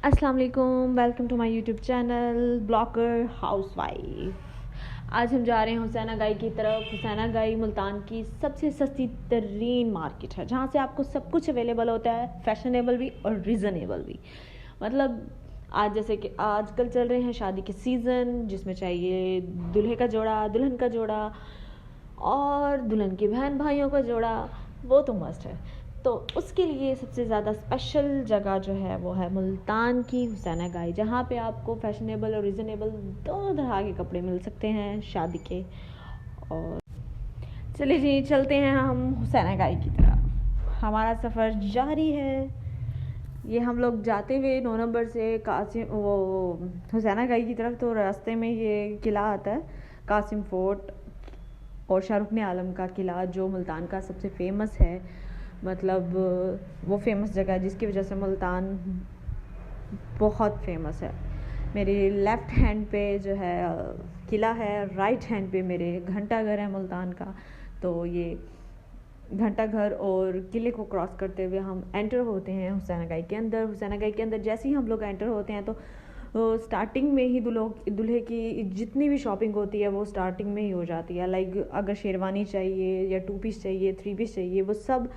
अस्सलाम वालेकुम, welcome to my YouTube channel blogger housewife. आज हम जा रहे हैं हुसैना गाई की तरफ। हुसैना गाई मुल्तान की सबसे सस्ती तरीन मार्केट है, जहाँ से आपको सब कुछ अवेलेबल होता है, फैशनेबल भी और रीज़नेबल भी। मतलब आज जैसे कि आजकल चल रहे हैं शादी के सीज़न, जिसमें चाहिए दूल्हे का जोड़ा, दुल्हन का जोड़ा और दुल्हन के बहन भाइयों का जोड़ा, वो तो मस्ट है। तो उसके लिए सबसे ज़्यादा स्पेशल जगह जो है वो है मुल्तान की हुसैना गाई, जहाँ पे आपको फैशनेबल और रीज़नेबल दोनों तरह के कपड़े मिल सकते हैं शादी के। और चलिए जी, चलते हैं हम हुसैना गाई की तरफ। हमारा सफ़र जारी है। ये हम लोग जाते हुए 9 नंबर से कासिम वो हुसैना गाई की तरफ, तो रास्ते में ये किला आता है, कासिम फोर्ट और शाहरुख ने आलम का किला, जो मुल्तान का सबसे फेमस है। मतलब वो फेमस जगह है जिसकी वजह से मुल्तान बहुत फेमस है। मेरी लेफ़्ट हैंड पे जो है किला है, राइट हैंड पे मेरे घंटा घर है मुल्तान का। तो ये घंटा घर और किले को क्रॉस करते हुए हम एंटर होते हैं हुसैना गाई के अंदर। हुसैना गाई के अंदर जैसे ही हम लोग एंटर होते हैं तो स्टार्टिंग में ही दूल्हे की जितनी भी शॉपिंग होती है वो स्टार्टिंग में ही हो जाती है। लाइक अगर शेरवानी चाहिए या 2 पीस चाहिए, 3 पीस चाहिए, वो सब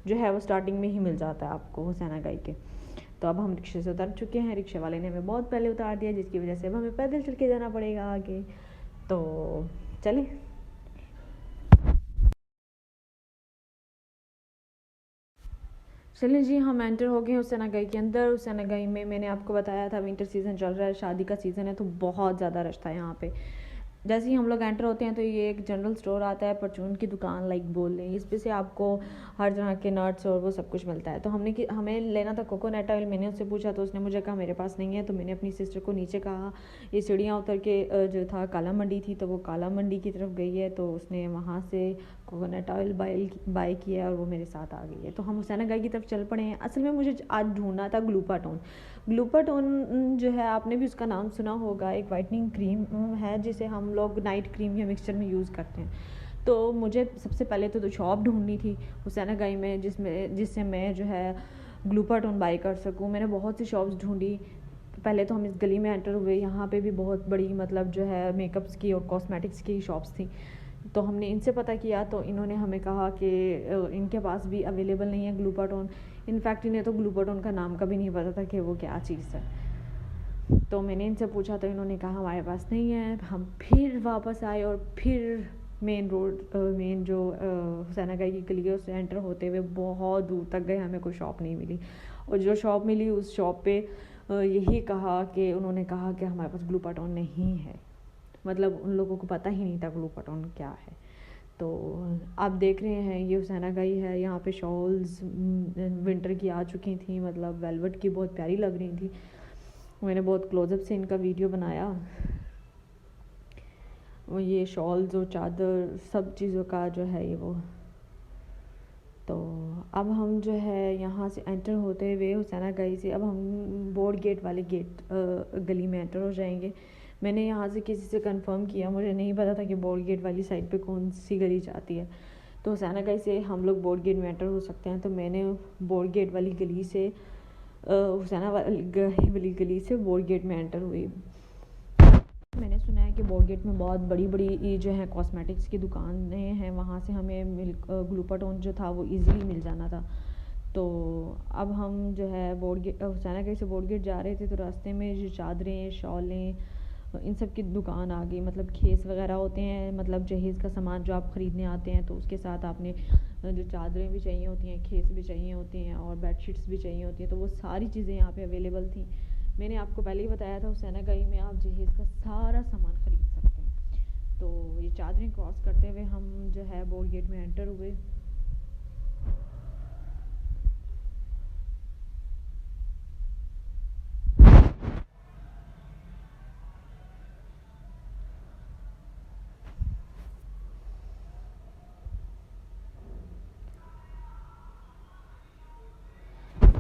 जो है वो स्टार्टिंग में ही मिल जाता है आपको हुसैना गाई के। तो अब हम रिक्शे से उतर चुके हैं। रिक्शे वाले ने हमें बहुत पहले उतार दिया, जिसकी वजह से अब हमें पैदल चल के जाना पड़ेगा आगे। तो चले। चलिए जी, हम एंटर हो गए हुसैना गाई के अंदर। हुसैना गाई में मैंने आपको बताया था विंटर सीज़न चल रहा है, शादी का सीज़न है, तो बहुत ज़्यादा रश था यहाँ पे। जैसे ही हम लोग एंटर होते हैं तो ये एक जनरल स्टोर आता है, परचून की दुकान लाइक बोल लें। इस पे से आपको हर तरह के नट्स और वो सब कुछ मिलता है। तो हमें लेना था कोकोनट ऑयल। मैंने उससे पूछा तो उसने मुझे कहा मेरे पास नहीं है। तो मैंने अपनी सिस्टर को नीचे कहा, ये सीढ़ियाँ उतर के जो था काला मंडी थी, तो वो काला मंडी की तरफ गई है, तो उसने वहाँ से कोकोनट ऑयल बाय किया और वो मेरे साथ आ गई है। तो हम हुसैना गाई की तरफ चल पड़े हैं। असल में मुझे आज ढूंढना था ग्लूपाटोन। ग्लूपाटोन जो है, आपने भी उसका नाम सुना होगा, एक वाइटनिंग क्रीम है जिसे हम लोग नाइट क्रीम या मिक्सचर में यूज़ करते हैं। तो मुझे सबसे पहले तो शॉप ढूंढनी थी हुसैना गाई में जिससे मैं जो है ग्लूपाटोन बाय कर सकूँ। मैंने बहुत सी शॉप्स ढूंढी। पहले तो हम इस गली में एंटर हुए, यहाँ पे भी बहुत बड़ी मतलब जो है मेकअप्स की और कॉस्मेटिक्स की शॉप्स थी। तो हमने इनसे पता किया तो इन्होंने हमें कहा कि इनके पास भी अवेलेबल नहीं है ग्लूपाटोन। इनफैक्ट इन्हें तो ग्लूपाटोन का नाम का भी नहीं पता था कि वो क्या चीज़ है। तो मैंने इनसे पूछा तो इन्होंने कहा हमारे पास नहीं है। हम फिर वापस आए और फिर मेन जो हुसैना गाई की गली है उससे एंटर होते हुए बहुत दूर तक गए, हमें कोई शॉप नहीं मिली। और जो शॉप मिली उस शॉप पे यही कहा कि उन्होंने कहा कि हमारे पास ग्लूपाटोन नहीं है। मतलब उन लोगों को पता ही नहीं था ग्लूपाटोन क्या है। तो आप देख रहे हैं ये हुसैना गाई है। यहाँ पे शॉल्स विंटर की आ चुकी थी, मतलब वेलवेट की बहुत प्यारी लग रही थी। मैंने बहुत क्लोजअप से इनका वीडियो बनाया। वो ये शॉल्स और चादर सब चीज़ों का जो है ये वो। तो अब हम जो है यहाँ से एंटर होते हुए हुसैना गाई से अब हम बोर्ड गेट वाले गली में एंटर हो जाएंगे। मैंने यहाँ से किसी से कंफर्म किया, मुझे नहीं पता था कि बोर्ड गेट वाली साइड पे कौन सी गली जाती है। तो हुसैना गाई से हम लोग बोर्ड गेट में एंटर हो सकते हैं। तो मैंने बोर्ड गेट वाली गली से हुसैना वाली गली से बोर्ड गेट में एंटर हुई। मैंने सुना है कि बोर्ड गेट में बहुत बड़ी बड़ी जो है कॉस्मेटिक्स की दुकानें हैं, वहाँ से हमें ग्लूपाटोन जो था वो इजीली मिल जाना था। तो अब हम जो है हुसैना गाई से बोर्ड गेट जा रहे थे, तो रास्ते में जो चादरें, शॉलें, इन सब की दुकान आ गई। मतलब खेस वगैरह होते हैं, मतलब जहेज़ का सामान जो आप ख़रीदने आते हैं, तो उसके साथ आपने जो चादरें भी चाहिए होती हैं, खेस भी चाहिए होते हैं और बेडशीट्स भी चाहिए होती हैं, तो वो सारी चीज़ें यहाँ पे अवेलेबल थी। मैंने आपको पहले ही बताया था हुसैना गाई में आप जहेज़ का सारा सामान ख़रीद सकते हैं। तो ये चादरें क्रॉस करते हुए हम जो है बोर्ड गेट में एंटर हुए।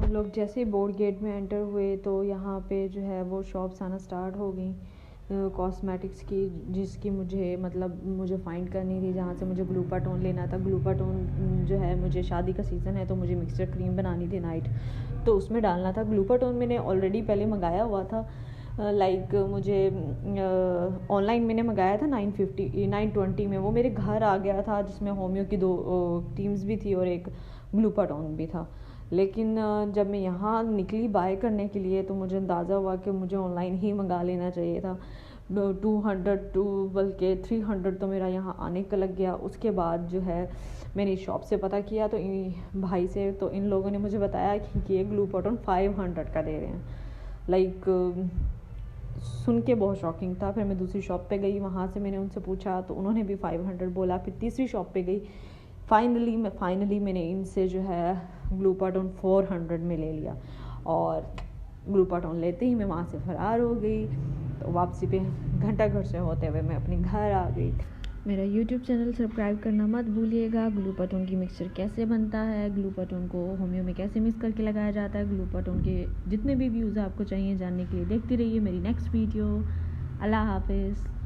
लोग जैसे ही बोर्ड गेट में एंटर हुए तो यहाँ पे जो है वो शॉप्स आना स्टार्ट हो गई। कॉस्मेटिक्स की, जिसकी मुझे मतलब मुझे फाइंड करनी थी, जहाँ से मुझे ग्लूटाथोन लेना था। ग्लूटाथोन जो है, मुझे शादी का सीज़न है तो मुझे मिक्सचर क्रीम बनानी थी नाइट, तो उसमें डालना था। ग्लूटाथोन मैंने ऑलरेडी पहले मंगाया हुआ था, लाइक मुझे ऑनलाइन मैंने मंगाया था 920 में, वो मेरे घर आ गया था, जिसमें होम्यो की 2 टीम्स भी थी और एक ग्लूटाथोन भी था। लेकिन जब मैं यहाँ निकली बाय करने के लिए तो मुझे अंदाज़ा हुआ कि मुझे ऑनलाइन ही मंगा लेना चाहिए था। 200 बल्कि 300 तो मेरा यहाँ आने का लग गया। उसके बाद जो है मैंने इस शॉप से पता किया तो भाई से, तो इन लोगों ने मुझे बताया कि ये ग्लूटाथोन 500 का दे रहे हैं। लाइक सुन के बहुत शॉकिंग था। फिर मैं दूसरी शॉप पे गई, वहाँ से मैंने उनसे पूछा तो उन्होंने भी 500 बोला। फिर तीसरी शॉप पे गई, फाइनली मैंने इनसे जो है ग्लूटाथोन 400 में ले लिया, और ग्लूटाथोन लेते ही मैं वहाँ से फ़रार हो गई। तो वापसी पे घंटा घर से होते हुए मैं अपने घर आ गई। मेरा YouTube चैनल सब्सक्राइब करना मत भूलिएगा। ग्लूटाथोन की मिक्सचर कैसे बनता है, ग्लूटाथोन को होम्यो में कैसे मिक्स करके लगाया जाता है, ग्लूटाथोन के जितने भी व्यूज़ आपको चाहिए जानने के लिए देखती रहिए मेरी नेक्स्ट वीडियो। अल्लाह हाफिज़।